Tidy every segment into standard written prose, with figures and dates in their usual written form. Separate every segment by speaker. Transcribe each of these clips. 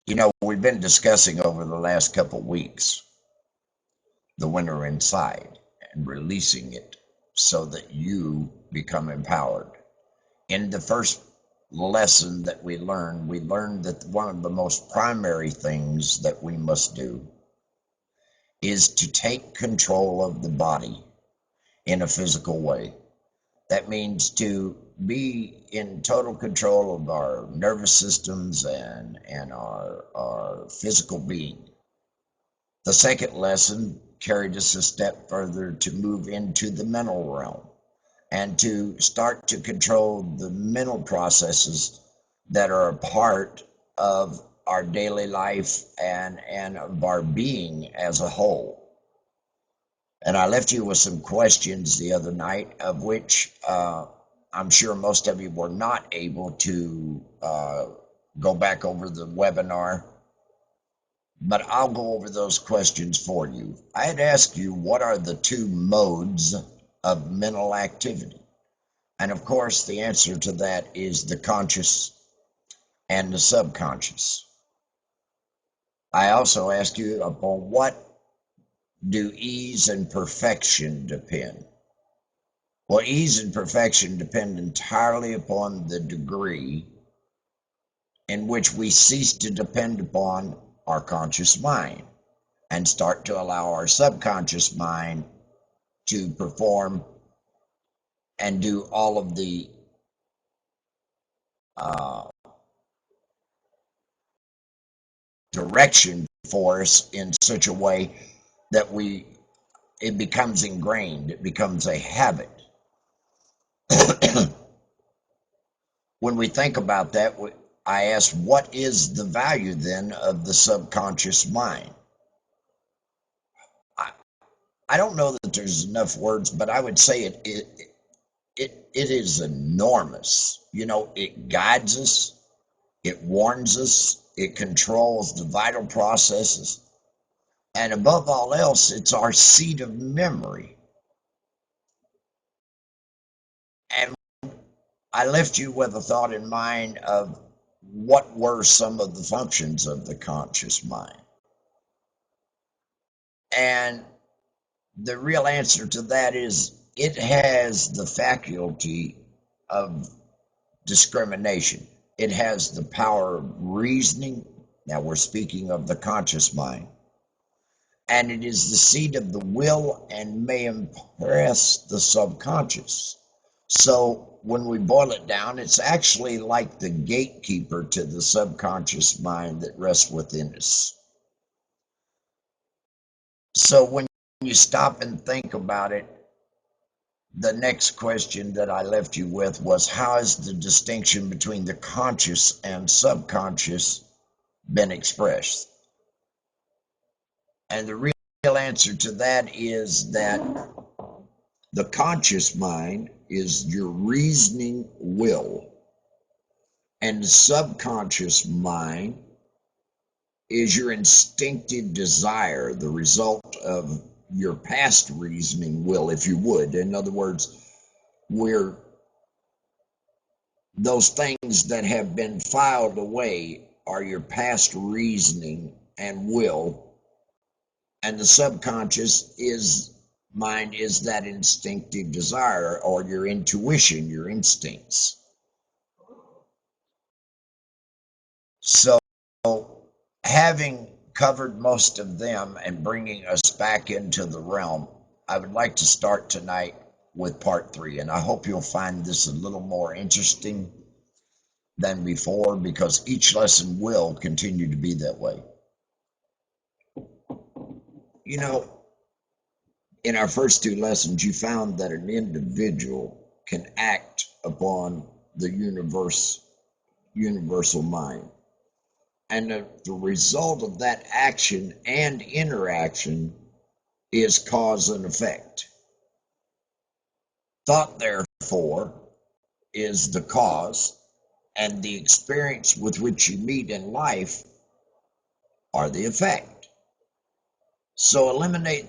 Speaker 1: We've been discussing over the last couple of weeks the winter inside and releasing it so that you become empowered. In the first lesson that we learned that one of the most primary things that we must do is to take control of the body in a physical way. That means to be in total control of our nervous systems and our physical being. The second lesson carried us a step further to move into the mental realm and to start to control the mental processes that are a part of our daily life and of our being as a whole. And I left you with some questions the other night, of which I'm sure most of you were not able to go back over the webinar, but I'll go over those questions for you. I had asked you, what are the two modes of mental activity? And of course, the answer to that is the conscious and the subconscious. I also asked you, upon what do ease and perfection depend? Well, ease and perfection depend entirely upon the degree in which we cease to depend upon our conscious mind and start to allow our subconscious mind to perform and do all of the uh, direction for us in such a way that it becomes ingrained, it becomes a habit. When we think about that, I ask, what is the value then of the subconscious mind? I don't know that there's enough words, but I would say it is enormous. It guides us, it warns us, it controls the vital processes, and above all else, it's our seat of memory. And I left you with a thought in mind of what were some of the functions of the conscious mind. And the real answer to that is it has the faculty of discrimination. It has the power of reasoning. Now we're speaking of the conscious mind. And it is the seat of the will and may impress the subconscious. So when we boil it down, it's actually like the gatekeeper to the subconscious mind that rests within us. So when you stop and think about it, the next question that I left you with was, how has the distinction between the conscious and subconscious been expressed? And the real answer to that is that the conscious mind is your reasoning will, and the subconscious mind is your instinctive desire, the result of your past reasoning will, if you would. In other words, we're those things that have been filed away are your past reasoning and will, and the subconscious mind is that instinctive desire, or your intuition, your instincts. So having covered most of them and bringing us back into the realm, I would like to start tonight with part 3, and I hope you'll find this a little more interesting than before, because each lesson will continue to be that way. In our first 2 lessons, you found that an individual can act upon the universal mind. And the result of that action and interaction is cause and effect. Thought, therefore, is the cause, and the experience with which you meet in life are the effect. So eliminate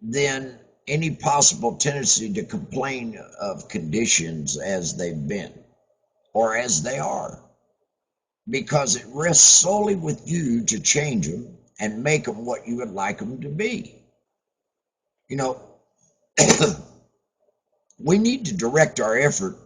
Speaker 1: then any possible tendency to complain of conditions as they've been or as they are. because it rests solely with you to change them and make them what you would like them to be. You know, we need to direct our effort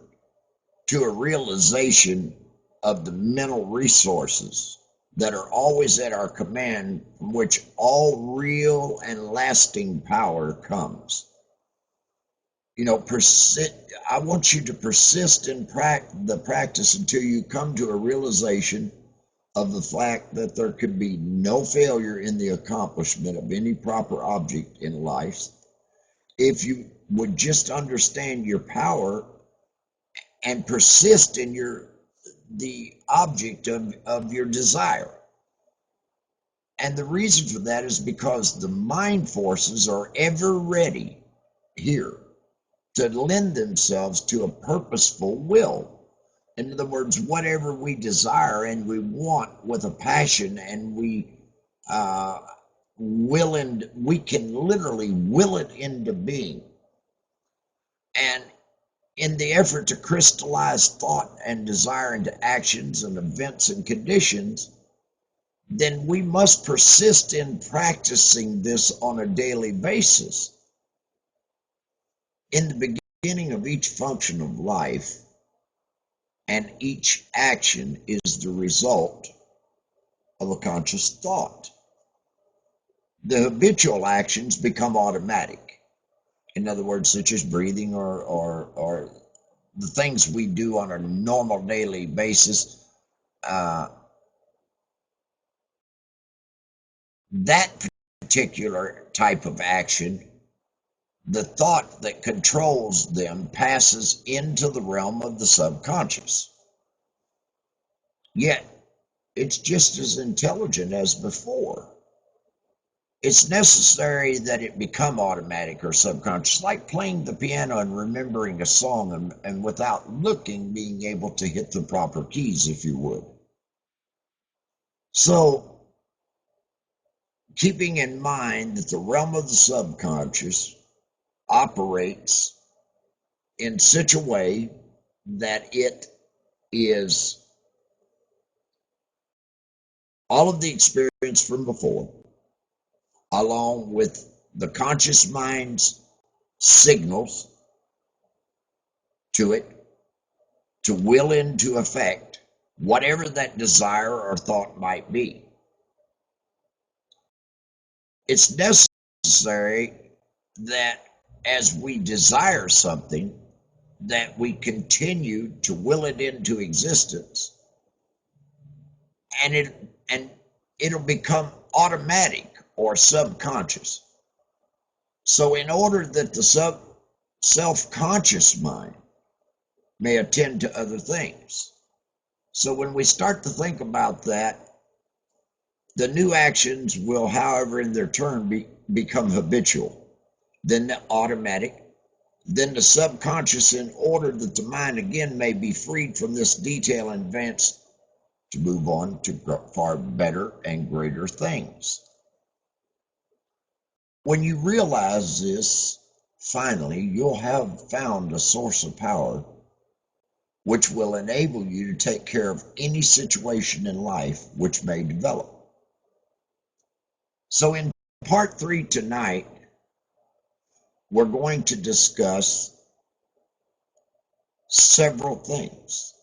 Speaker 1: to a realization of the mental resources that are always at our command, from which all real and lasting power comes. You know, I want you to persist in the practice until you come to a realization of the fact that there could be no failure in the accomplishment of any proper object in life if you would just understand your power and persist in the object of your desire. And the reason for that is because the mind forces are ever ready here to lend themselves to a purposeful will. In other words, whatever we desire and we want with a passion, and we we can literally will it into being. And in the effort to crystallize thought and desire into actions and events and conditions, then we must persist in practicing this on a daily basis. In the beginning of each function of life, and each action is the result of a conscious thought. The habitual actions become automatic. In other words, such as breathing or the things we do on a normal daily basis. That particular type of action, the thought that controls them passes into the realm of the subconscious. Yet, it's just as intelligent as before. It's necessary that it become automatic or subconscious, like playing the piano and remembering a song and without looking, being able to hit the proper keys, if you would. So, keeping in mind that the realm of the subconscious operates in such a way that it is all of the experience from before, along with the conscious mind's signals to it to will into effect whatever that desire or thought might be. It's necessary that as we desire something, that we continue to will it into existence, and it'll become automatic or subconscious. So in order that the self-conscious mind may attend to other things. So when we start to think about that, the new actions will, however, in their turn become habitual, then the automatic, then the subconscious, in order that the mind again may be freed from this detail and advance to move on to far better and greater things. When you realize this, finally, you'll have found a source of power which will enable you to take care of any situation in life which may develop. So in part 3 tonight, we're going to discuss several things.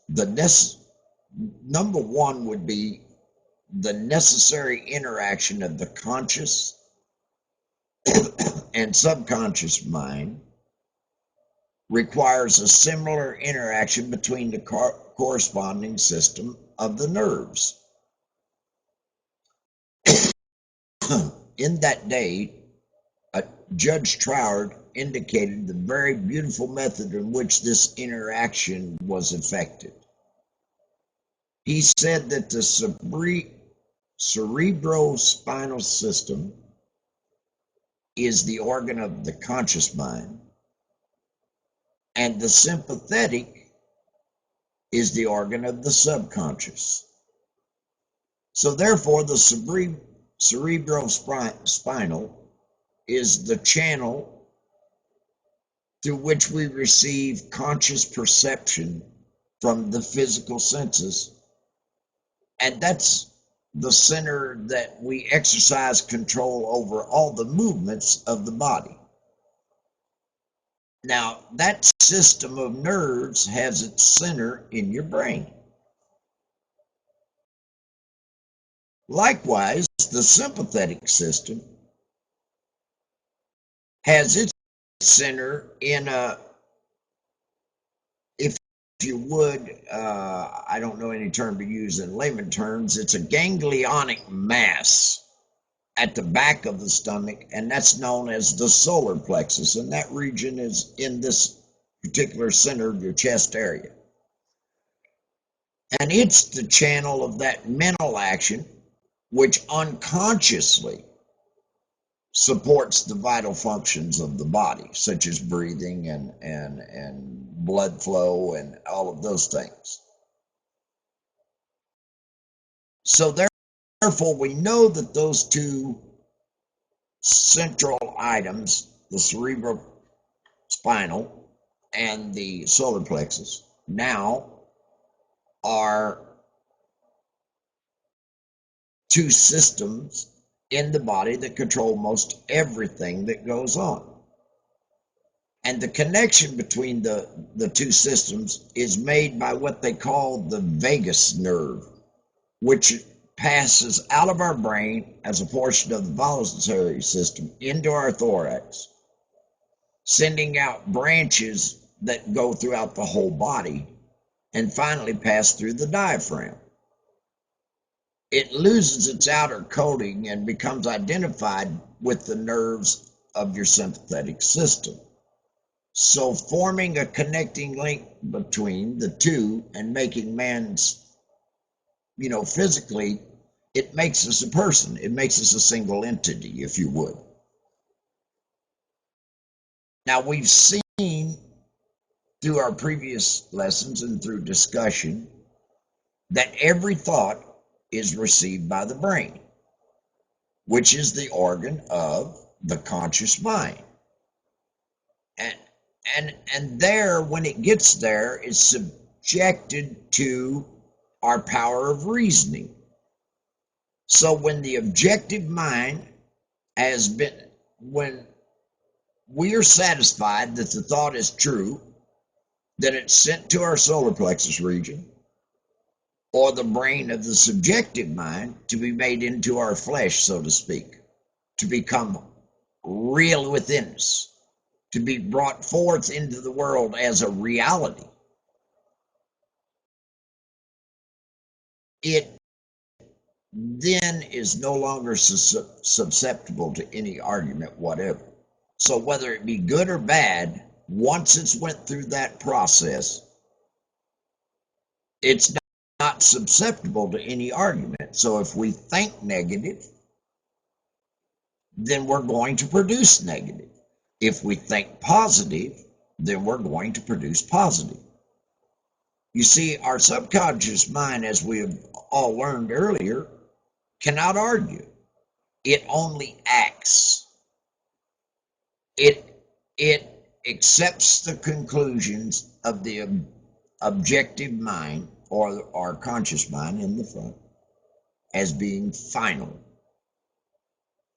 Speaker 1: Number one would be the necessary interaction of the conscious and subconscious mind requires a similar interaction between the corresponding system of the nerves. In that day, Judge Troward indicated the very beautiful method in which this interaction was effected. He said that the cerebrospinal system is the organ of the conscious mind, and the sympathetic is the organ of the subconscious. So therefore, the cerebrospinal is the channel through which we receive conscious perception from the physical senses, And that's the center that we exercise control over all the movements of the body. Now, that system of nerves has its center in your brain. Likewise, the sympathetic system has its center in if you would, I don't know any term to use in layman terms, it's a ganglionic mass at the back of the stomach, and that's known as the solar plexus, and that region is in this particular center of your chest area. And it's the channel of that mental action which unconsciously supports the vital functions of the body, such as breathing and blood flow and all of those things. So therefore, we know that those two central items, the cerebrospinal and the solar plexus, now are two systems in the body that control most everything that goes on. And the connection between the two systems is made by what they call the vagus nerve, which passes out of our brain as a portion of the voluntary system into our thorax, sending out branches that go throughout the whole body and finally pass through the diaphragm. It loses its outer coating and becomes identified with the nerves of your sympathetic system. So forming a connecting link between the two and making man's, physically, it makes us a person. It makes us a single entity, if you would. Now, we've seen through our previous lessons and through discussion that every thought is received by the brain, which is the organ of the conscious mind. And there, when it gets there, is subjected to our power of reasoning. So when the objective mind when we are satisfied that the thought is true, then it's sent to our solar plexus region or the brain of the subjective mind to be made into our flesh, so to speak, to become real within us, to be brought forth into the world as a reality. It then is no longer susceptible to any argument whatever. So whether it be good or bad, once it's went through that process, it's not susceptible to any argument. So if we think negative, then we're going to produce negative. If we think positive, then we're going to produce positive. You see, our subconscious mind, as we have all learned earlier, cannot argue. It only acts. It accepts the conclusions of the objective mind, or our conscious mind in the front, as being final.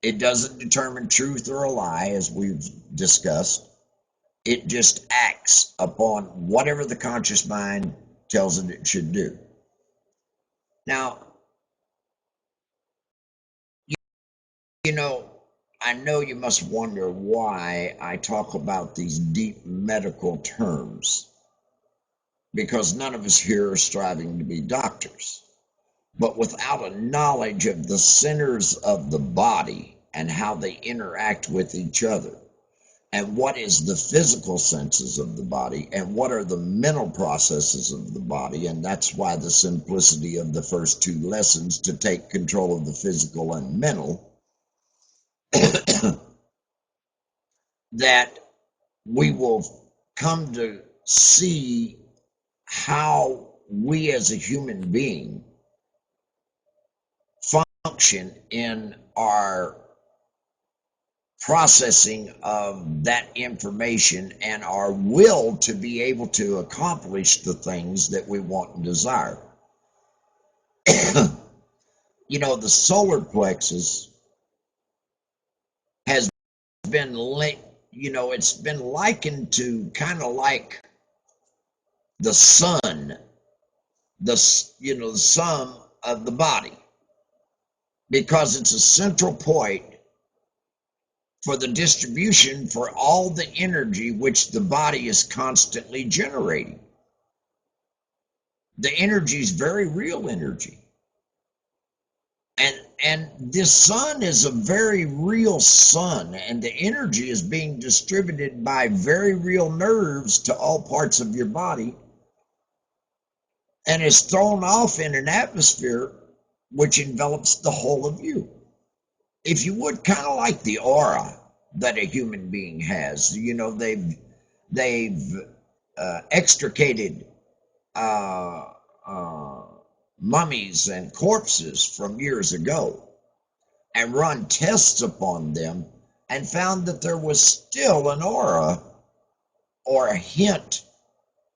Speaker 1: It doesn't determine truth or a lie, as we've discussed. It just acts upon whatever the conscious mind tells it should do. Now, I know you must wonder why I talk about these deep medical terms, because none of us here are striving to be doctors. But without a knowledge of the centers of the body and how they interact with each other, and what is the physical senses of the body, and what are the mental processes of the body, and that's why the simplicity of the first two lessons to take control of the physical and mental, that we will come to see how we as a human being function in our processing of that information and our will to be able to accomplish the things that we want and desire. The solar plexus has been, it's been likened to kind of like the sun, the sum of the body, because it's a central point for the distribution for all the energy which the body is constantly generating. The energy is very real energy. And this sun is a very real sun, and the energy is being distributed by very real nerves to all parts of your body, and is thrown off in an atmosphere which envelops the whole of you. If you would, kind of like the aura that a human being has. They've extricated uh, uh, mummies and corpses from years ago and run tests upon them and found that there was still an aura or a hint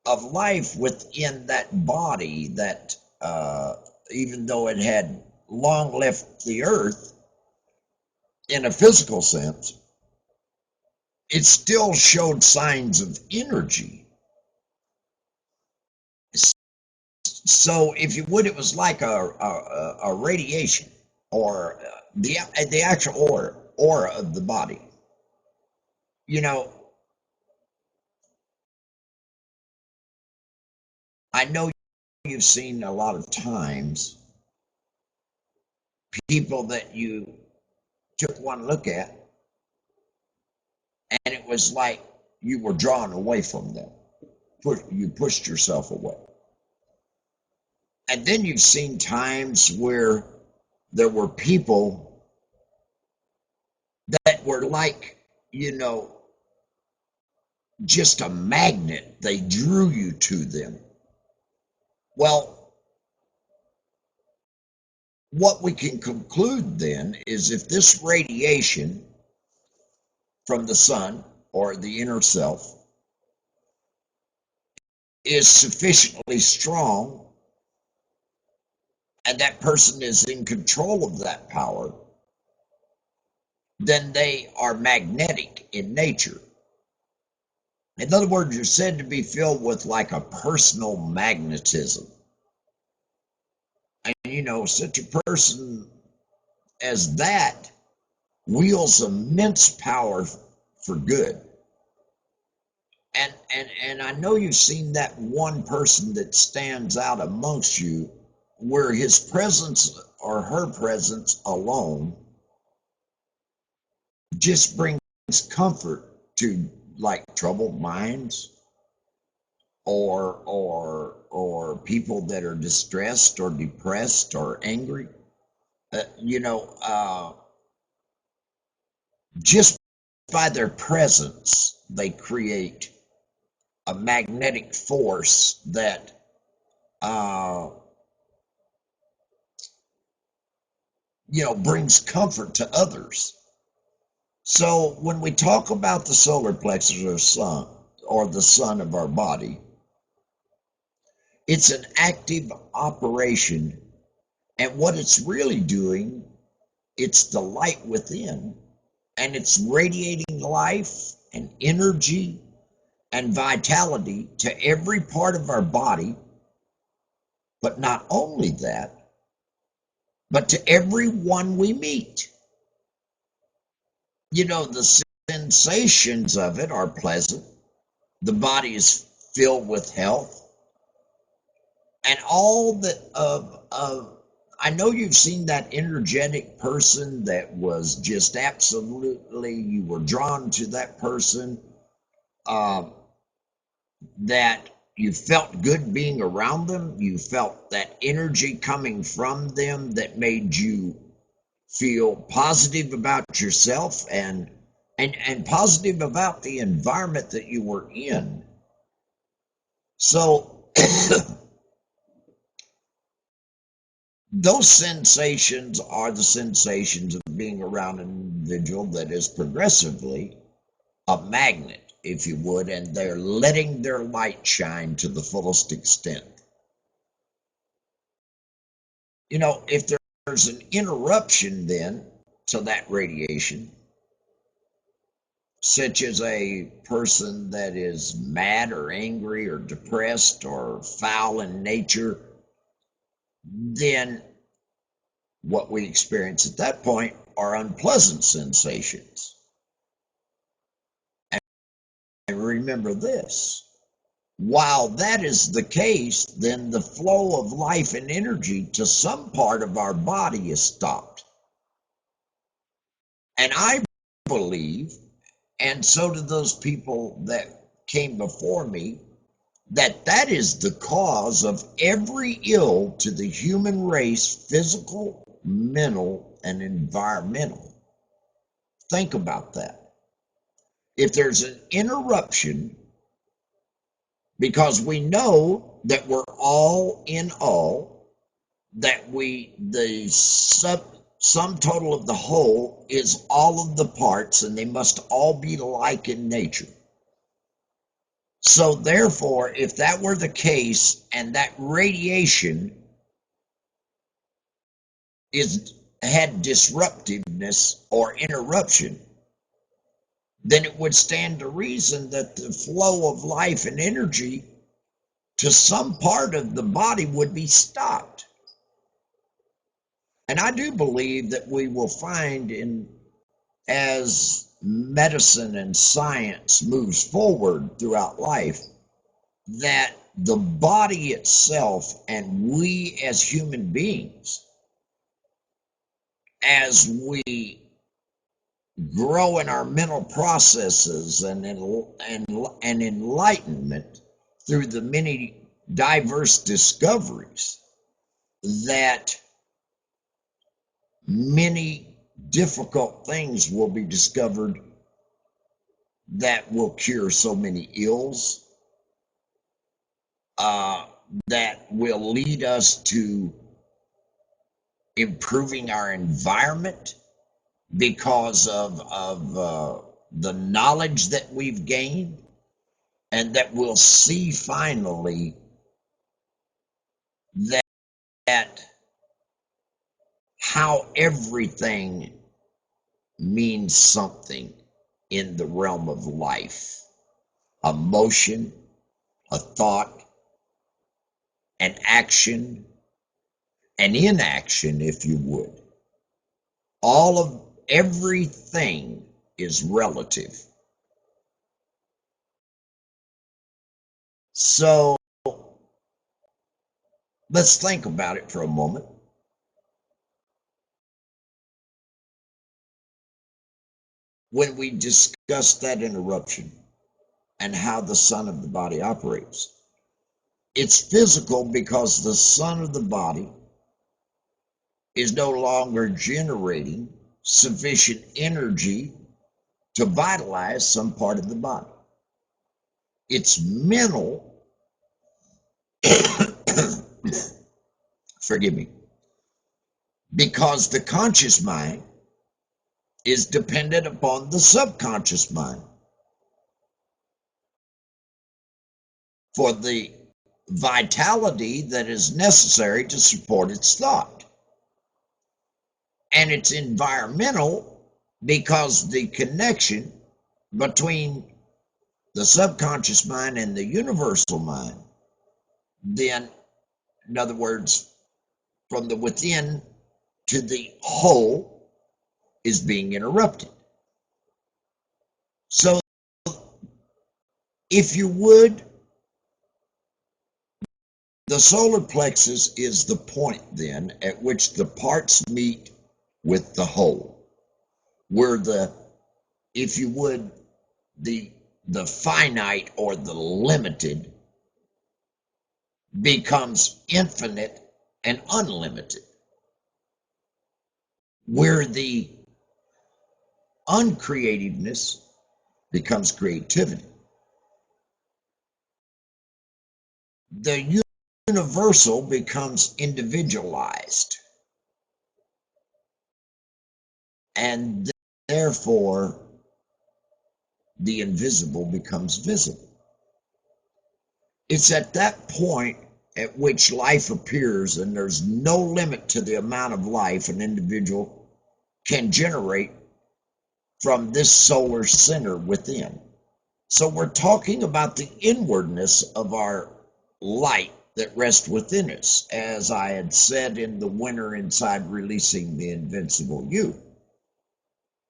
Speaker 1: of life within that body that, even though it had long left the earth in a physical sense, it still showed signs of energy. So, if you would, it was like a radiation, or the actual aura of the body. You know, I know you've seen a lot of times people that you took one look at, and it was like you were drawn away from them. You pushed yourself away. And then you've seen times where there were people that were like, just a magnet. They drew you to them. Well, what we can conclude then is, if this radiation from the sun or the inner self is sufficiently strong, and that person is in control of that power, then they are magnetic in nature. In other words, you're said to be filled with like a personal magnetism. And such a person as that wields immense power for good. And I know you've seen that one person that stands out amongst you, where his presence or her presence alone just brings comfort to, like, troubled minds, or people that are distressed or depressed or angry. Just by their presence, they create a magnetic force that brings comfort to others. So when we talk about the solar plexus or sun, or the sun of our body, it's an active operation, and what it's really doing, it's the light within, and it's radiating life and energy and vitality to every part of our body. But not only that, but to everyone we meet. The sensations of it are pleasant. The body is filled with health. And all that I know you've seen that energetic person that was just absolutely, you were drawn to that person, that you felt good being around them. You felt that energy coming from them that made you feel positive about yourself, and positive about the environment that you were in. So those sensations are the sensations of being around an individual that is progressively a magnet, if you would, and they're letting their light shine to the fullest extent. If they're there's an interruption then to that radiation, such as a person that is mad or angry or depressed or foul in nature, then what we experience at that point are unpleasant sensations. And remember this, while that is the case, then the flow of life and energy to some part of our body is stopped. And I believe, and so do those people that came before me, that that is the cause of every ill to the human race, physical, mental, and environmental. Think about that. If there's an interruption, because we know that we're all in all, that the sum total of the whole is all of the parts, and they must all be alike in nature. So therefore, if that were the case, and that radiation had disruptiveness or interruption, then it would stand to reason that the flow of life and energy to some part of the body would be stopped. And I do believe that we will find, as medicine and science moves forward throughout life, that the body itself and we as human beings, as we grow in our mental processes and enlightenment through the many diverse discoveries, that many difficult things will be discovered that will cure so many ills, that will lead us to improving our environment because of the knowledge that we've gained, and that we'll see finally that how everything means something in the realm of life. Emotion, a thought, an action, an inaction, if you would. All of everything is relative. So let's think about it for a moment. When we discuss that interruption and how the sun of the body operates, it's physical because the sun of the body is no longer generating sufficient energy to vitalize some part of the body. It's mental, forgive me, because the conscious mind is dependent upon the subconscious mind for the vitality that is necessary to support its thought. And it's environmental because the connection between the subconscious mind and the universal mind, then, in other words, from the within to the whole, is being interrupted. So, if you would, the solar plexus is the point then at which the parts meet with the whole, where the, if you would, the finite or the limited becomes infinite and unlimited, where the uncreativeness becomes creativity. The universal becomes individualized, and therefore the invisible becomes visible. It's at that point at which life appears, and there's no limit to the amount of life an individual can generate from this solar center within. So we're talking about the inwardness of our light that rests within us, as I had said in the winter inside releasing the Invincible You,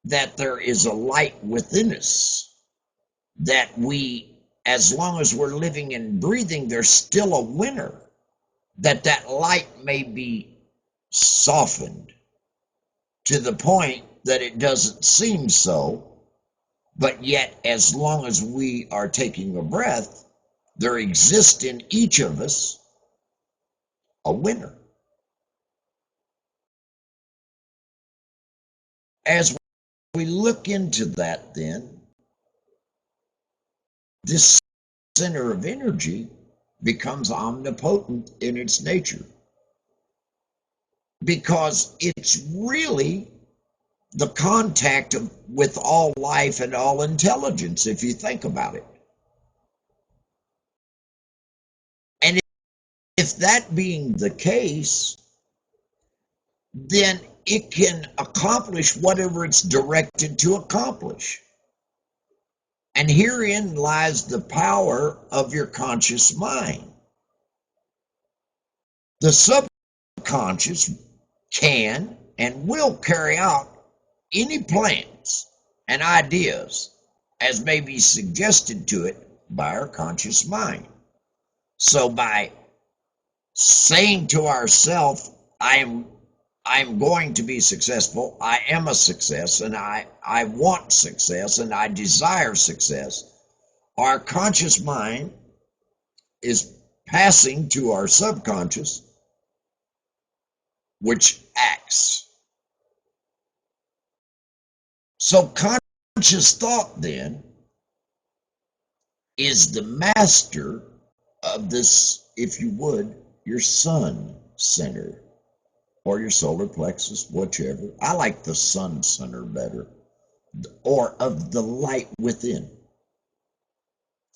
Speaker 1: that there is a light within us that we, as long as we're living and breathing, there's still a winner, that light may be softened to the point that it doesn't seem so, but yet as long as we are taking a breath, there exists in each of us a winner. As we look into that, then, this center of energy becomes omnipotent in its nature, because it's really the contact with all life and all intelligence, if you think about it. And if that being the case, then it can accomplish whatever it's directed to accomplish. And herein lies the power of your conscious mind. The subconscious can and will carry out any plans and ideas as may be suggested to it by our conscious mind. So by saying to ourselves, I'm going to be successful, I am a success, and I want success, and I desire success, our conscious mind is passing to our subconscious, which acts. So conscious thought, then, is the master of this, if you would, your sun center, or your solar plexus, whichever. I like the sun center better, or of the light within,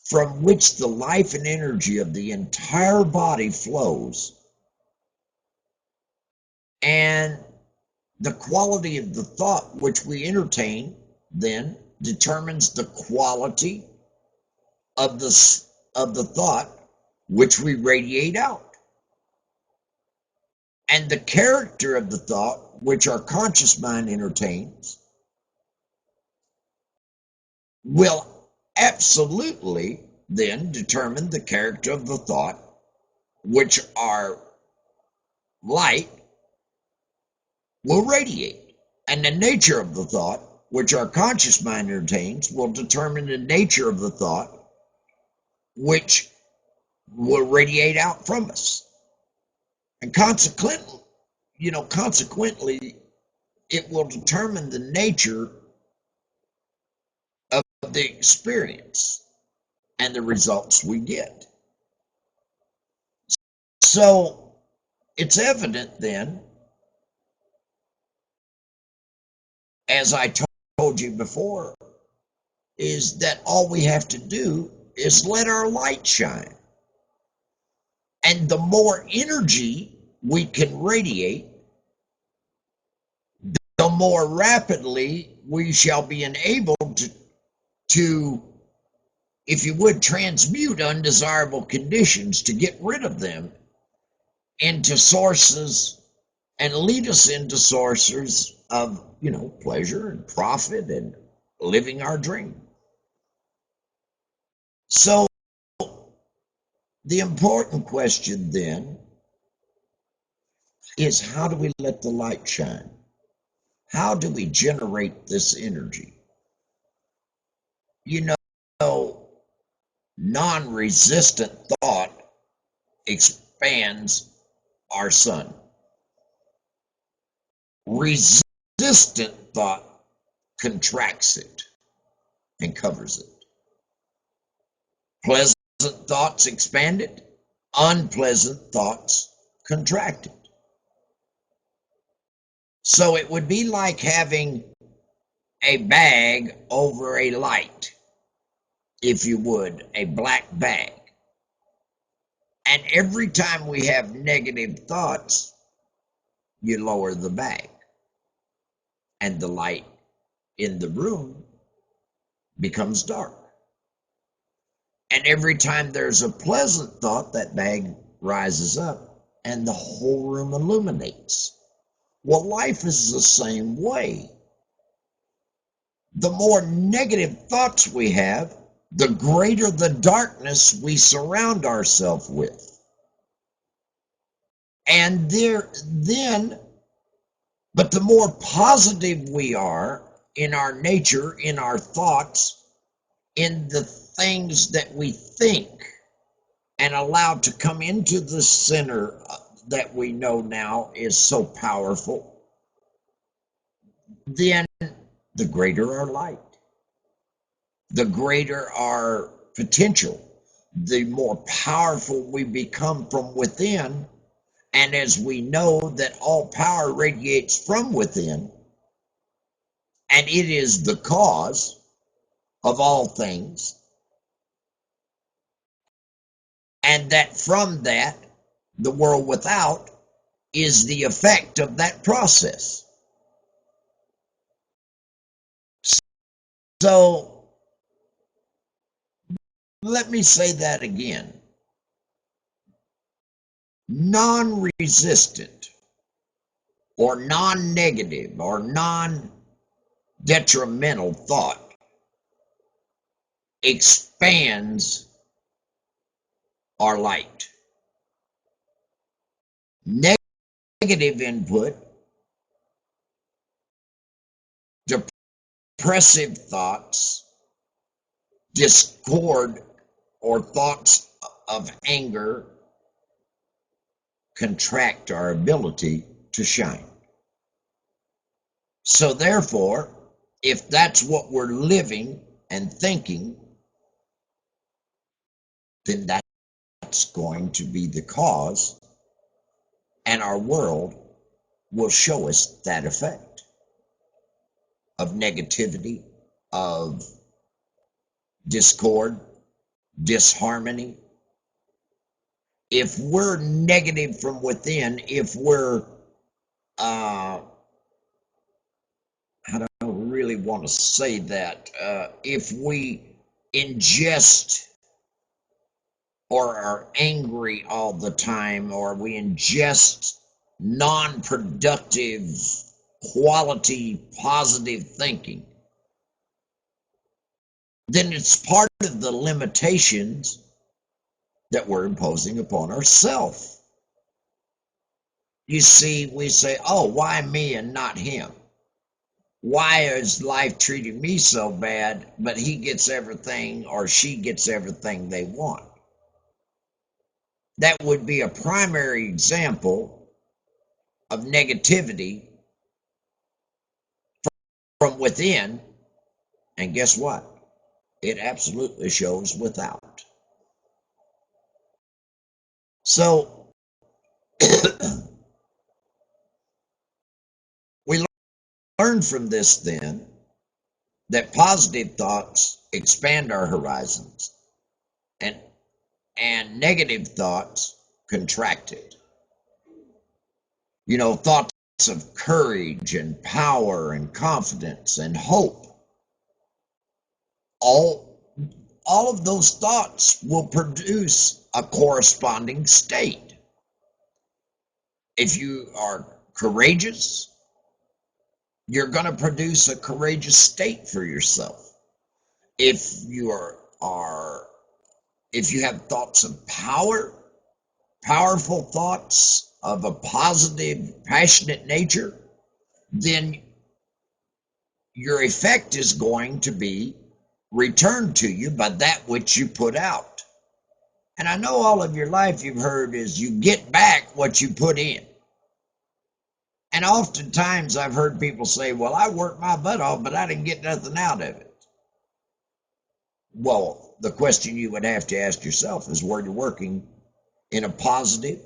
Speaker 1: from which the life and energy of the entire body flows. And the quality of the thought which we entertain then determines the quality of the thought which we radiate out. And the character of the thought which our conscious mind entertains will absolutely then determine the character of the thought which our light will radiate. And the nature of the thought which our conscious mind entertains will determine the nature of the thought which will radiate out from us. And consequently, it will determine the nature of the experience and the results we get. So it's evident then, as I told you before, is that all we have to do is let our light shine. And the more energy we can radiate, the more rapidly we shall be enabled to, if you would, transmute undesirable conditions, to get rid of them into sources and lead us into sources of, pleasure and profit and living our dream. So the important question then is, how do we let the light shine? How do we generate this energy? Non-resistant thought expands our sun. Resistant thought contracts it and covers it. Pleasant thoughts expand it. Unpleasant thoughts contract it. So it would be like having a bag over a light, if you would, a black bag. And every time we have negative thoughts, you lower the bag, and the light in the room becomes dark. And every time there's a pleasant thought, that bag rises up and the whole room illuminates. Well, life is the same way. The more negative thoughts we have, the greater the darkness we surround ourselves with. And but the more positive we are in our nature, in our thoughts, in the things that we think and allow to come into the center that we know now is so powerful, then the greater our light, the greater our potential, the more powerful we become from within. And as we know that all power radiates from within, and it is the cause of all things, and that from that, the world without is the effect of that process. So let me say that again. Non-resistant or non-negative or non-detrimental thought expands our light. Negative input, depressive thoughts, discord, or thoughts of anger contract our ability to shine. So therefore, if that's what we're living and thinking, then that's going to be the cause, and our world will show us that effect of negativity, of discord, disharmony. If we're negative from within, if we're I don't really want to say that, if we ingest or are angry all the time, or we ingest non-productive, quality, positive thinking, then it's part of the limitations that we're imposing upon ourselves. You see, we say, oh, why me and not him? Why is life treating me so bad, but he gets everything or she gets everything they want? That would be a primary example of negativity from within. And guess what? It absolutely shows without. So we learn from this then that positive thoughts expand our horizons, and negative thoughts contract it. You know, thoughts of courage and power and confidence and hope, all of those thoughts will produce a corresponding state. If you are courageous, you're going to produce a courageous state for yourself. If you if you have thoughts of power, powerful thoughts of a positive, passionate nature, then your effect is going to be returned to you by that which you put out. And I know all of your life you've heard is you get back what you put in. And oftentimes I've heard people say, well, I worked my butt off, but I didn't get nothing out of it. Well, the question you would have to ask yourself is, were you working in a positive,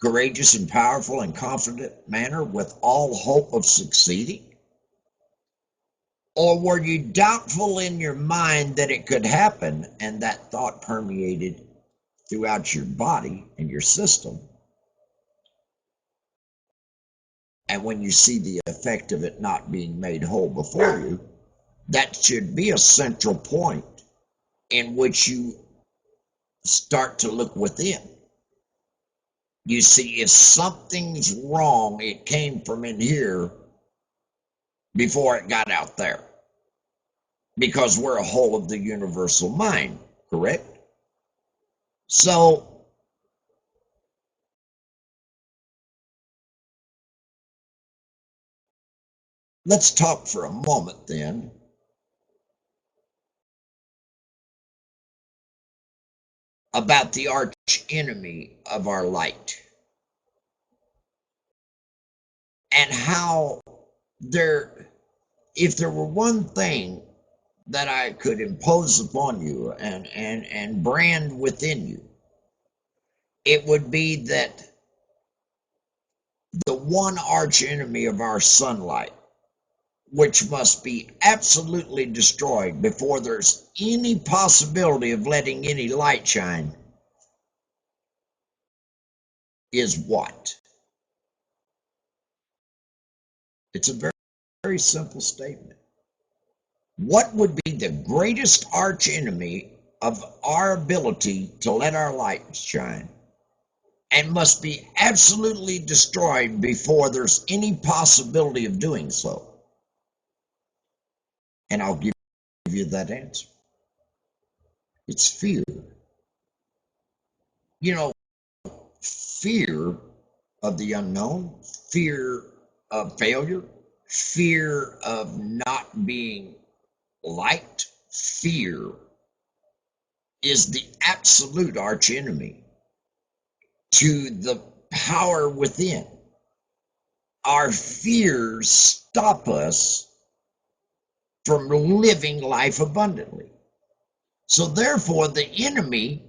Speaker 1: courageous, and powerful and confident manner with all hope of succeeding? Or were you doubtful in your mind that it could happen, and that thought permeated throughout your body and your system. And when you see the effect of it not being made whole before you, that should be a central point in which you start to look within. You see, if something's wrong, it came from in here before it got out there. Because we're a whole of the universal mind, correct? So, let's talk for a moment then about the arch enemy of our light and how if there were one thing that I could impose upon you and brand within you, it would be that the one arch enemy of our sunlight, which must be absolutely destroyed before there's any possibility of letting any light shine, is what? It's a very, very simple statement. What would be the greatest arch enemy of our ability to let our light shine and must be absolutely destroyed before there's any possibility of doing so? And I'll give you that answer. It's fear. You know, fear of the unknown, fear of failure, fear of not being liked, fear is the absolute archenemy to the power within. Our fears stop us from living life abundantly. So therefore, the enemy,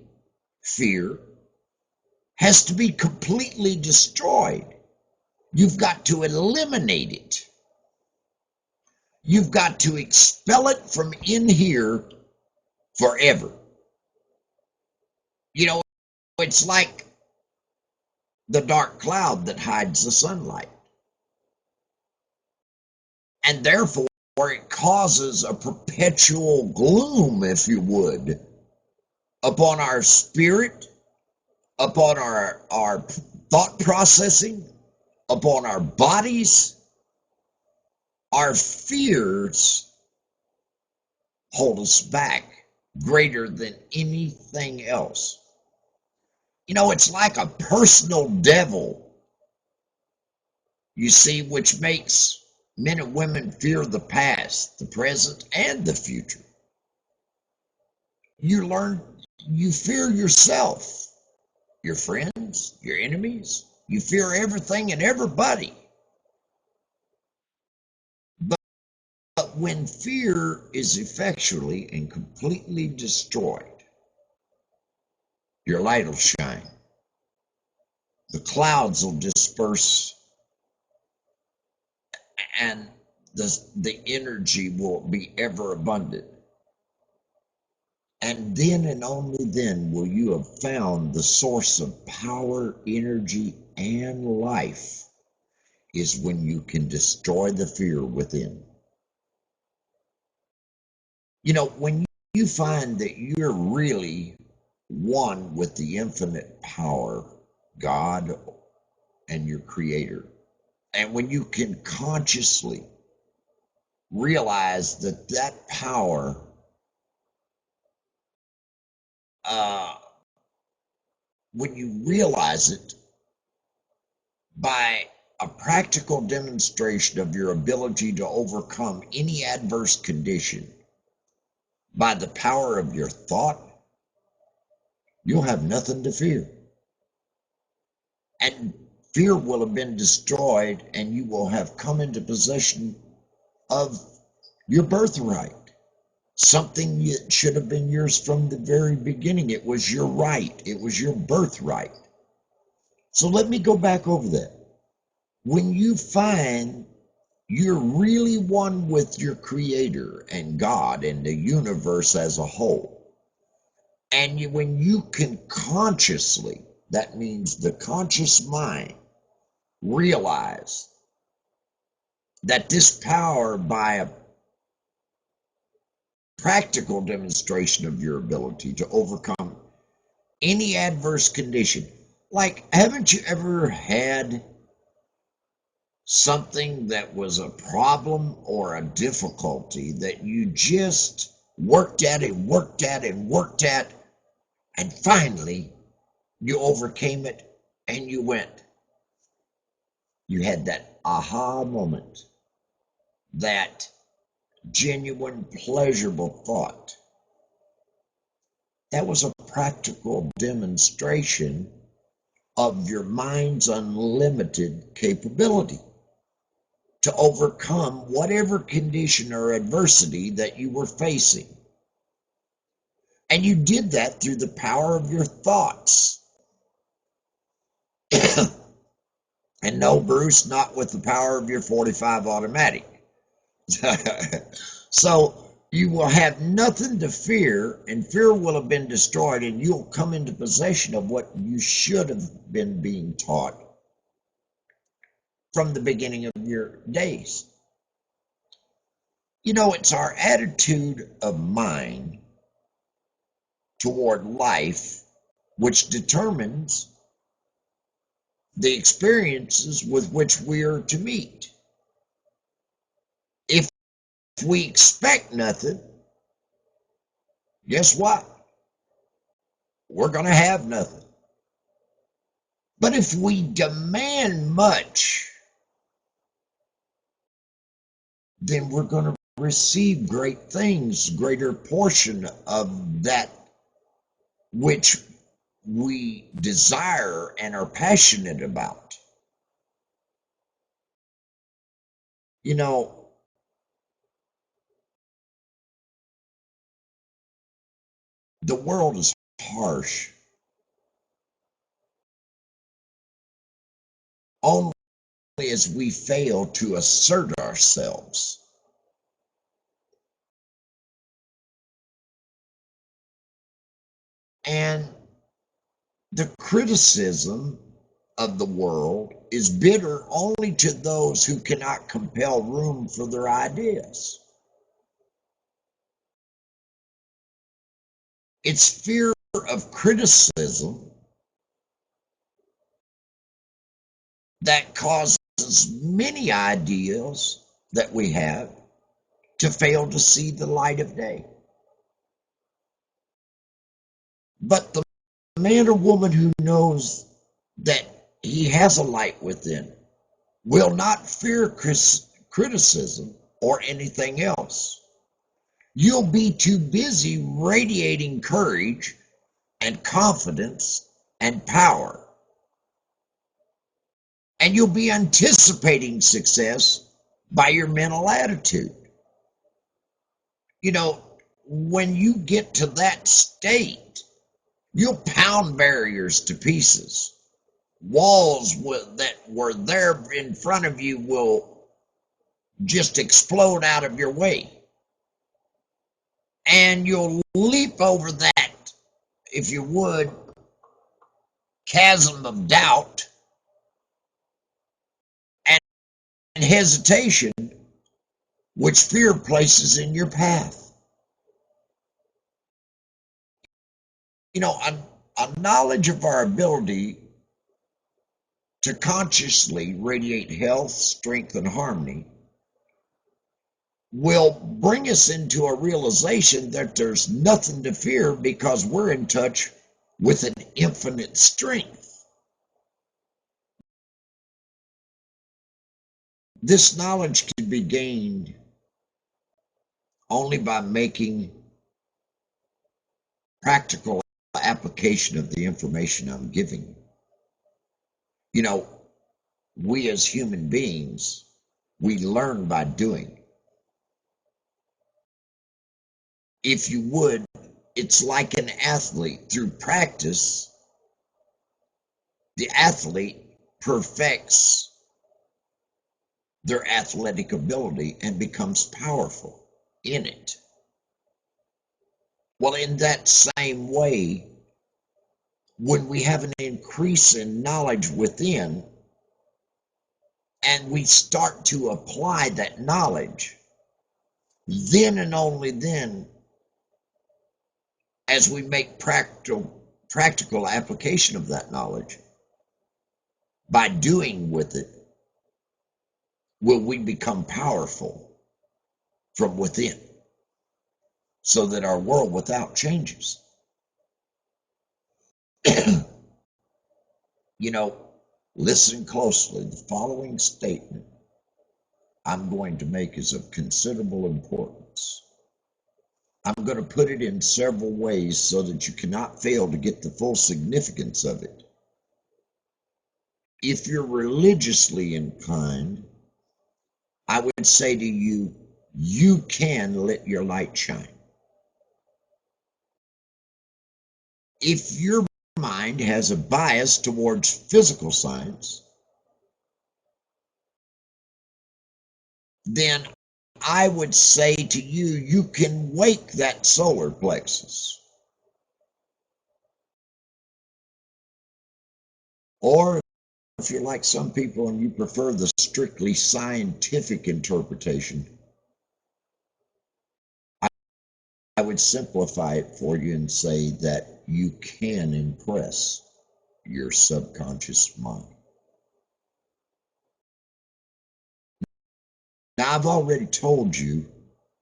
Speaker 1: fear, has to be completely destroyed. You've got to eliminate it. You've got to expel it from in here forever. You know, it's like the dark cloud that hides the sunlight. And therefore, it causes a perpetual gloom, if you would, upon our spirit, upon our thought processing, upon our bodies. Our fears hold us back greater than anything else. You know, it's like a personal devil, you see, which makes men and women fear the past, the present, and the future. You fear yourself, your friends, your enemies. You fear everything and everybody. But when fear is effectually and completely destroyed, your light will shine. The clouds will disperse and the energy will be ever abundant. And then and only then will you have found the source of power, energy, and life is when you can destroy the fear within. You know, when you find that you're really one with the infinite power, God and your creator, and when you can consciously realize that that power when you realize it by a practical demonstration of your ability to overcome any adverse condition by the power of your thought, you'll have nothing to fear. And fear will have been destroyed, and you will have come into possession of your birthright. Something that should have been yours from the very beginning. It was your right. It was your birthright. So let me go back over that. When you find you're really one with your creator and God and the universe as a whole, And when you can consciously, that means the conscious mind, realize that this power, by a practical demonstration of your ability to overcome any adverse condition. Like, haven't you ever had something that was a problem or a difficulty that you just worked at and worked at and worked at, and finally you overcame it and you had that aha moment, that genuine, pleasurable thought? That was a practical demonstration of your mind's unlimited capability to overcome whatever condition or adversity that you were facing. And you did that through the power of your thoughts. And no, Bruce, not with the power of your 45 automatic. So you will have nothing to fear, and fear will have been destroyed, and you'll come into possession of what you should have been being taught from the beginning of your days. You know, it's our attitude of mind toward life which determines the experiences with which we are to meet. If we expect nothing, guess what? We're going to have nothing. But if we demand much, then we're going to receive great things, greater portion of that which we desire and are passionate about. You know, the world is harsh only as we fail to assert ourselves. And the criticism of the world is bitter only to those who cannot compel room for their ideas. It's fear of criticism that causes many ideas that we have to fail to see the light of day. But the man or woman who knows that he has a light within will not fear criticism or anything else. You'll be too busy radiating courage and confidence and power. And you'll be anticipating success by your mental attitude. You know, when you get to that state, you'll pound barriers to pieces. Walls that were there in front of you will just explode out of your way. And you'll leap over that, if you would, chasm of doubt and hesitation which fear places in your path. You know, a knowledge of our ability to consciously radiate health, strength, and harmony will bring us into a realization that there's nothing to fear because we're in touch with an infinite strength. This knowledge can be gained only by making practical application of the information I'm giving. You know, we as human beings, we learn by doing. If you would, it's like an athlete. Through practice, the athlete perfects their athletic ability and becomes powerful in it. Well, in that same way, when we have an increase in knowledge within and we start to apply that knowledge, then and only then, as we make practical application of that knowledge, by doing with it, will we become powerful from within so that our world without changes. You know, listen closely. The following statement I'm going to make is of considerable importance. I'm going to put it in several ways so that you cannot fail to get the full significance of it. If you're religiously inclined, I would say to you, you can let your light shine. If your mind has a bias towards physical science, then I would say to you, you can wake that solar plexus. Or if you're like some people and you prefer the strictly scientific interpretation, I would simplify it for you and say that you can impress your subconscious mind. Now, I've already told you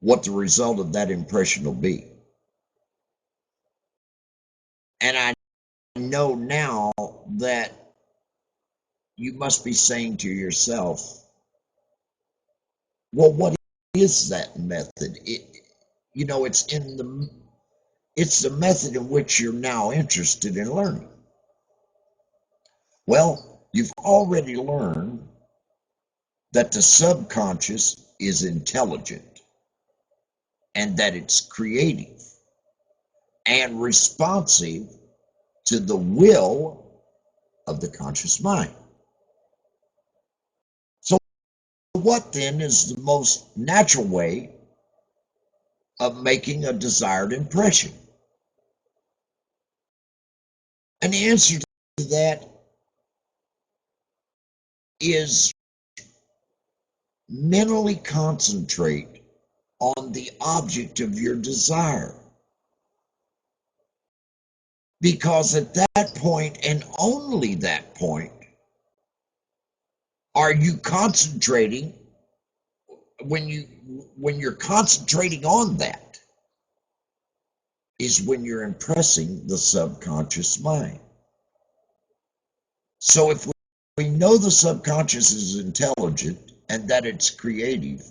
Speaker 1: what the result of that impression will be. And I know now that you must be saying to yourself, well, what is that method? It's the method in which you're now interested in learning. Well, you've already learned that the subconscious is intelligent and that it's creative and responsive to the will of the conscious mind. So what then is the most natural way of making a desired impression? And the answer to that is mentally concentrate on the object of your desire. Because at that point, and only that point, are you concentrating. When you're concentrating on that is when you're impressing the subconscious mind. So if we know the subconscious is intelligent and that it's creative,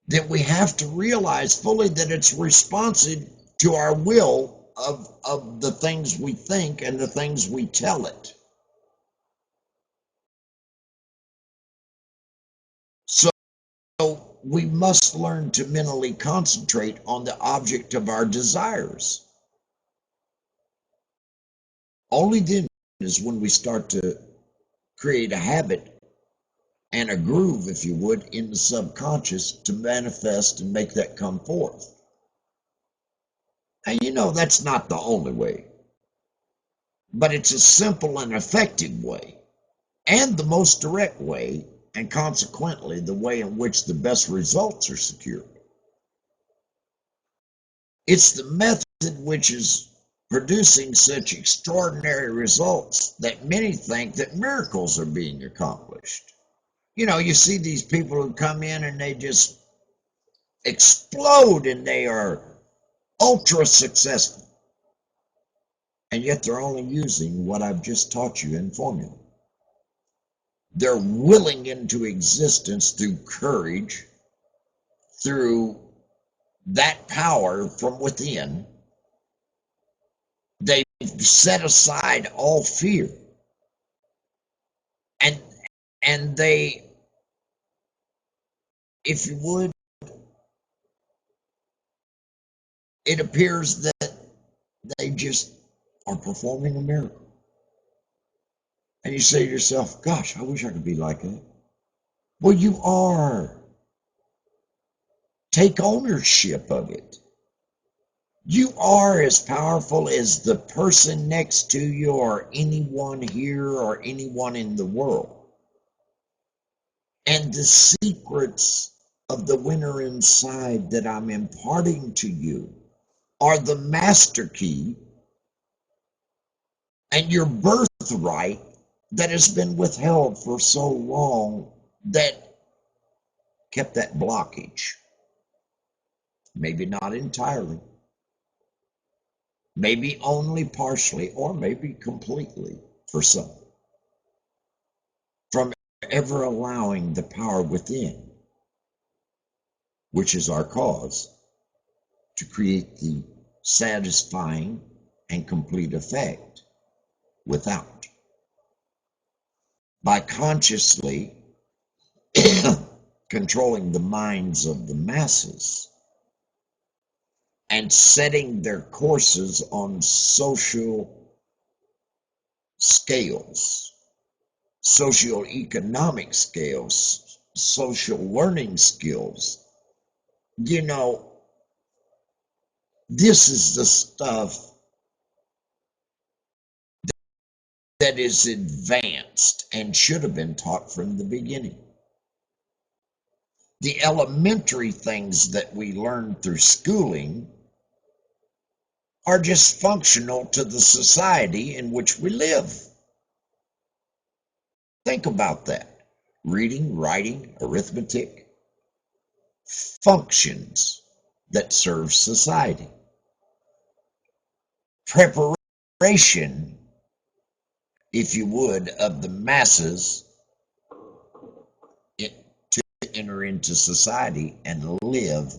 Speaker 1: then we have to realize fully that it's responsive to our will of the things we think and the things we tell it. So we must learn to mentally concentrate on the object of our desires. Only then is when we start to create a habit and a groove, if you would, in the subconscious to manifest and make that come forth. And that's not the only way, but it's a simple and effective way, and the most direct way, and consequently the way in which the best results are secured. It's the method which is producing such extraordinary results that many think that miracles are being accomplished. You see these people who come in and they just explode and they are ultra successful. And yet they're only using what I've just taught you in formula. They're willing into existence through courage, through that power from within. They've set aside all fear. And they, if you would, it appears that they just are performing a miracle. And you say to yourself, gosh, I wish I could be like that. Well, you are. Take ownership of it. You are as powerful as the person next to you or anyone here or anyone in the world. And the secrets of the winner inside that I'm imparting to you are the master key and your birthright that has been withheld for so long that kept that blockage. Maybe not entirely, maybe only partially, or maybe completely for some, from ever allowing the power within, which is our cause, to create the satisfying and complete effect without. By consciously controlling the minds of the masses and setting their courses on social scales, socioeconomic scales, social learning skills. You know, this is the stuff that is advanced and should have been taught from the beginning. The elementary things that we learn through schooling are just functional to the society in which we live. Think about that. Reading, writing, arithmetic, functions that serve society. Preparation, if you would, of the masses to enter into society and live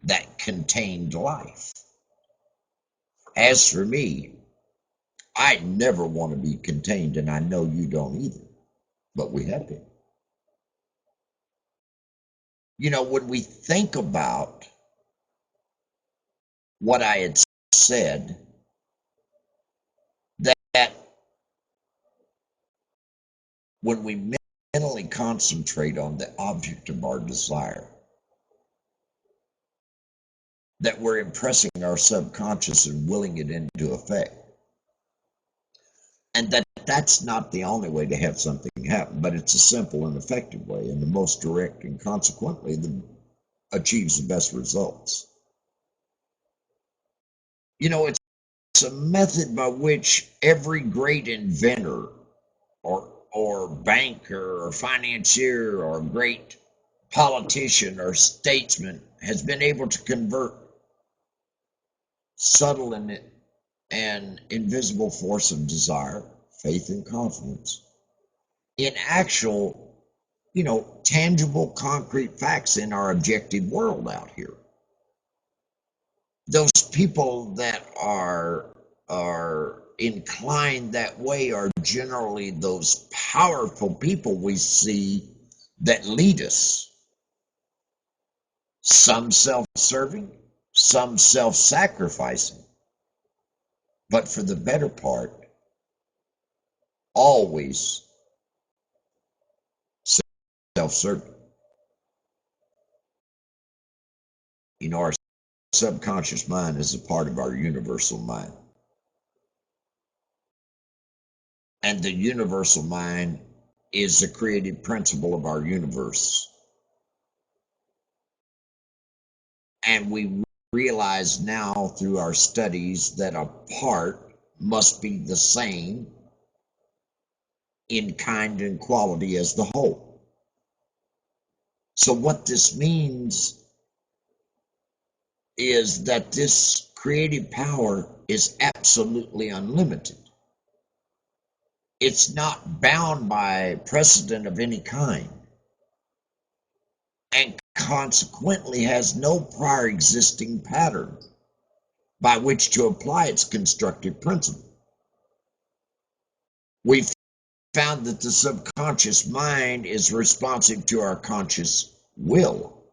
Speaker 1: that contained life. As for me, I never want to be contained, and I know you don't either, but we have been. You know, when we think about what I had said, that when we mentally concentrate on the object of our desire, that we're impressing our subconscious and willing it into effect. And that's not the only way to have something happen, but it's a simple and effective way, and the most direct, and consequently achieves the best results. You know, it's a method by which every great inventor or banker or financier or great politician or statesman has been able to convert subtle and invisible force of desire, faith, and confidence in actual, tangible, concrete facts in our objective world out here. Those people that are inclined that way are generally those powerful people we see that lead us. Some self-serving, some self-sacrificing, but for the better part, always self-serving. You know, our subconscious mind is a part of our universal mind. And the universal mind is the creative principle of our universe. And we realize now through our studies that a part must be the same in kind and quality as the whole. So what this means is that this creative power is absolutely unlimited. It's not bound by precedent of any kind, and consequently has no prior existing pattern by which to apply its constructive principle. We've found that the subconscious mind is responsive to our conscious will,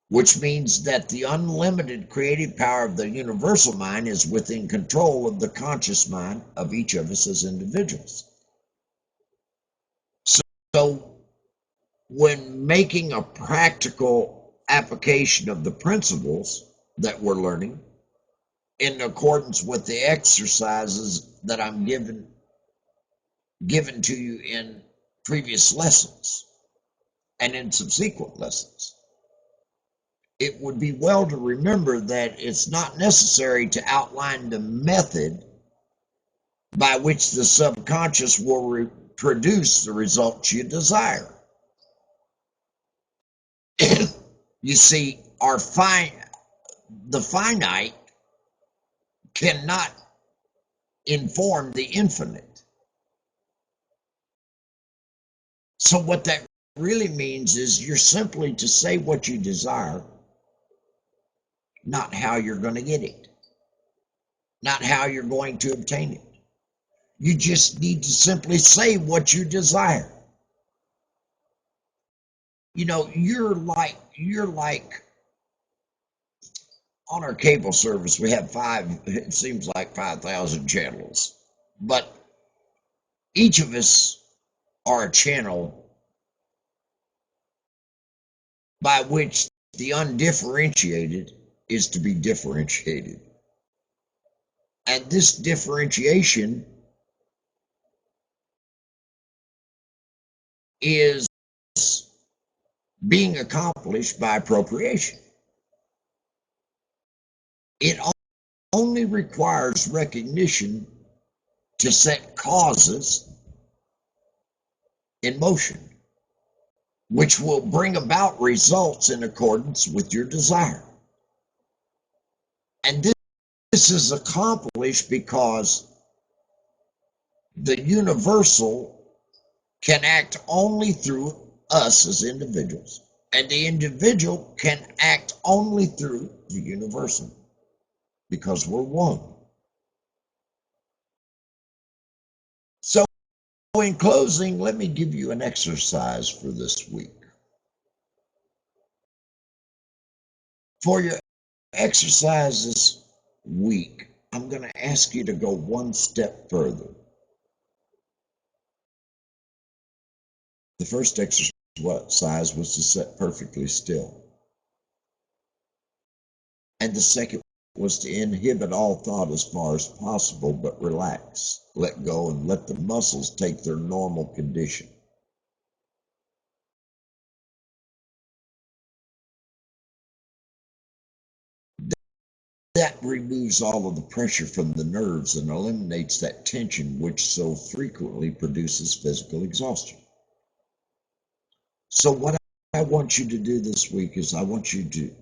Speaker 1: which means that the unlimited creative power of the universal mind is within control of the conscious mind of each of us as individuals. So when making a practical application of the principles, that we're learning in accordance with the exercises that I'm given to you in previous lessons and in subsequent lessons. It would be well to remember that it's not necessary to outline the method by which the subconscious will produce the results you desire. You see, the finite cannot inform the infinite. So what that really means is you're simply to say what you desire, not how you're going to get it, not how you're going to obtain it. You just need to simply say what you desire. You know, you're like on our cable service, we have it seems like 5,000 channels, but each of us are a channel by which the undifferentiated is to be differentiated. And this differentiation is being accomplished by appropriation. It only requires recognition to set causes in motion, which will bring about results in accordance with your desire. And this is accomplished because the universal can act only through us as individuals, and the individual can act only through the universal because we're one. So in closing, let me give you an exercise for this week. For your exercise this week, I'm going to ask you to go one step further. The first exercise was to sit perfectly still. And the second was to inhibit all thought as far as possible, but relax, let go, and let the muscles take their normal condition. That removes all of the pressure from the nerves and eliminates that tension which so frequently produces physical exhaustion. So what I want you to do this week is I want you to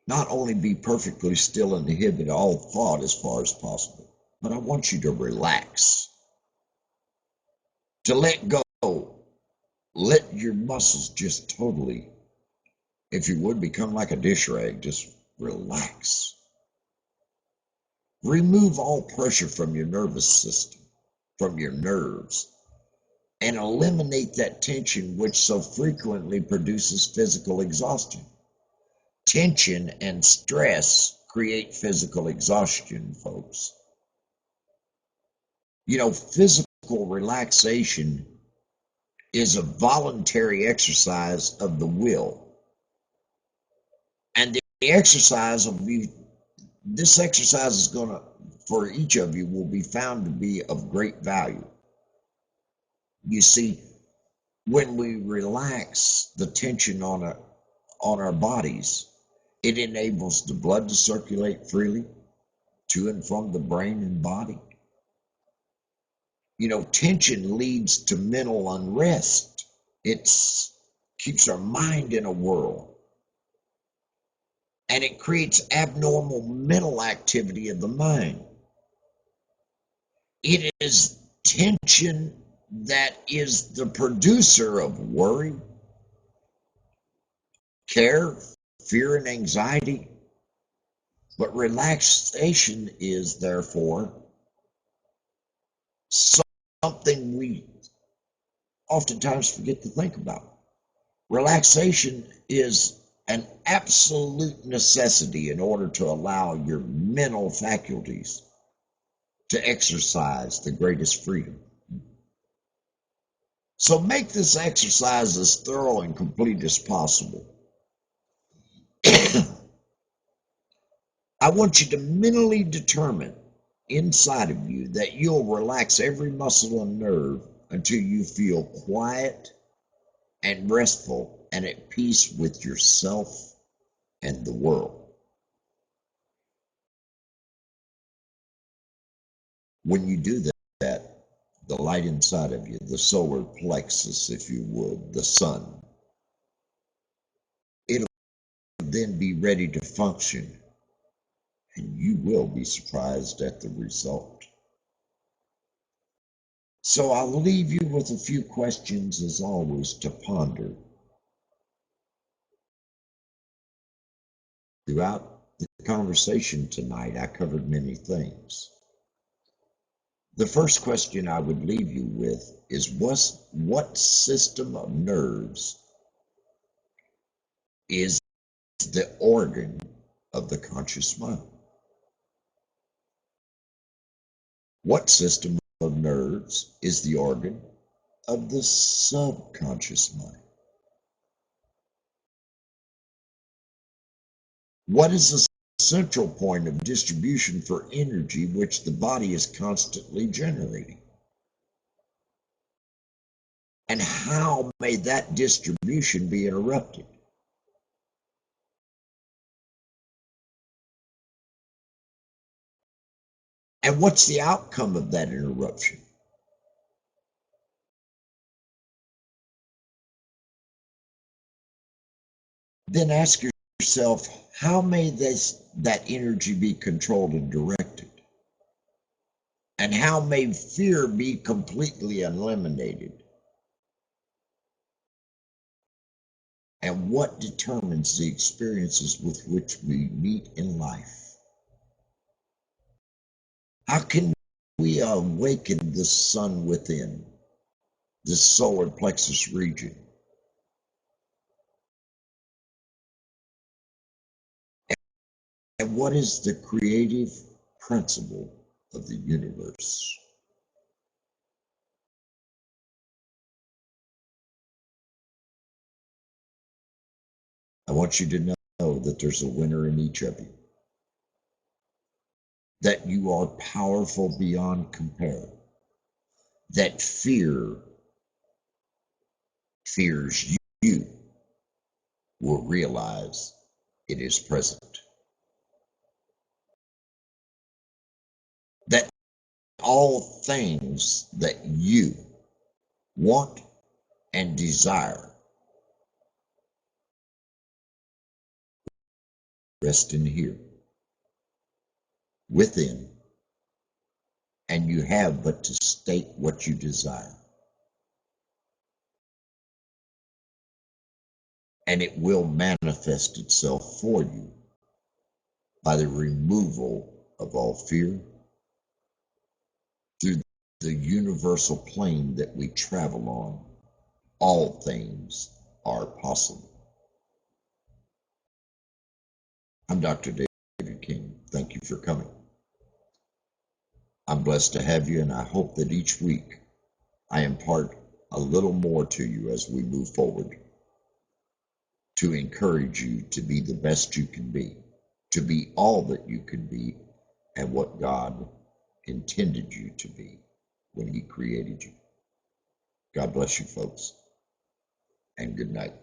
Speaker 1: not only be perfectly still and inhibit all thought as far as possible, but I want you to relax, to let go, let your muscles just totally, if you would, become like a dish rag, just relax. Remove all pressure from your nervous system, from your nerves, and eliminate that tension which so frequently produces physical exhaustion. Tension and stress create physical exhaustion, folks. You know, physical relaxation is a voluntary exercise of the will. And the exercise will be, this exercise is going to, for each of you, will be found to be of great value. You see, when we relax the tension on our bodies, it enables the blood to circulate freely to and from the brain and body. You know, tension leads to mental unrest. It keeps our mind in a whirl. And it creates abnormal mental activity of the mind. It is tension that is the producer of worry, care, fear, and anxiety. But relaxation is, therefore, something we oftentimes forget to think about. Relaxation is an absolute necessity in order to allow your mental faculties to exercise the greatest freedom. So make this exercise as thorough and complete as possible. I want you to mentally determine inside of you that you'll relax every muscle and nerve until you feel quiet and restful and at peace with yourself and the world. When you do that, the light inside of you, the solar plexus, if you would, the sun, it'll then be ready to function, and you will be surprised at the result. So I'll leave you with a few questions, as always, to ponder. Throughout the conversation tonight, I covered many things. The first question I would leave you with is what system of nerves is the organ of the conscious mind? What system of nerves is the organ of the subconscious mind? What is the central point of distribution for energy which the body is constantly generating? And how may that distribution be interrupted? And what's the outcome of that interruption? Then ask yourself, how may that energy be controlled and directed? And how may fear be completely eliminated? And what determines the experiences with which we meet in life? How can we awaken the sun within, the solar plexus region? And what is the creative principle of the universe? I want you to know that there's a winner in each of you, that you are powerful beyond compare, that fear fears you will realize it is present, that all things that you want and desire rest in here within, and you have but to state what you desire, and it will manifest itself for you by the removal of all fear through the universal plane that we travel on. All things are possible. I'm Dr. David King. Thank you for coming. I'm blessed to have you, and I hope that each week I impart a little more to you as we move forward, to encourage you to be the best you can be, to be all that you can be, and what God intended you to be when He created you. God bless you, folks, and good night.